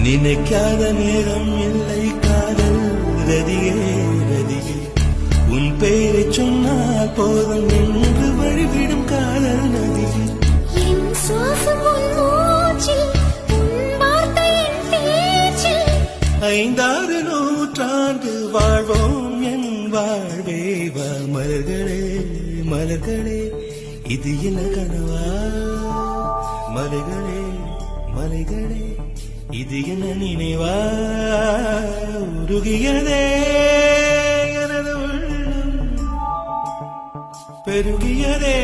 நினைக்காத நேரம் இல்லை காதல் ரதியே ரதியே உன் பெயரை சொன்னால் போதும் என்று வழிவிடும் காதல் நதியே என் சுவாசம் உன் மூச்சில், உன் வார்த்தை என் பேச்சில். 5 நூற்றாண்டு வாழ்வோம் என் வாழ்வே வா மலர்களே மலர்களே இது என்ன கனவா மலைகளே மலைகளே இது என்ன நினைவா உருகியதே எனது உள்ளம் பெருகியதே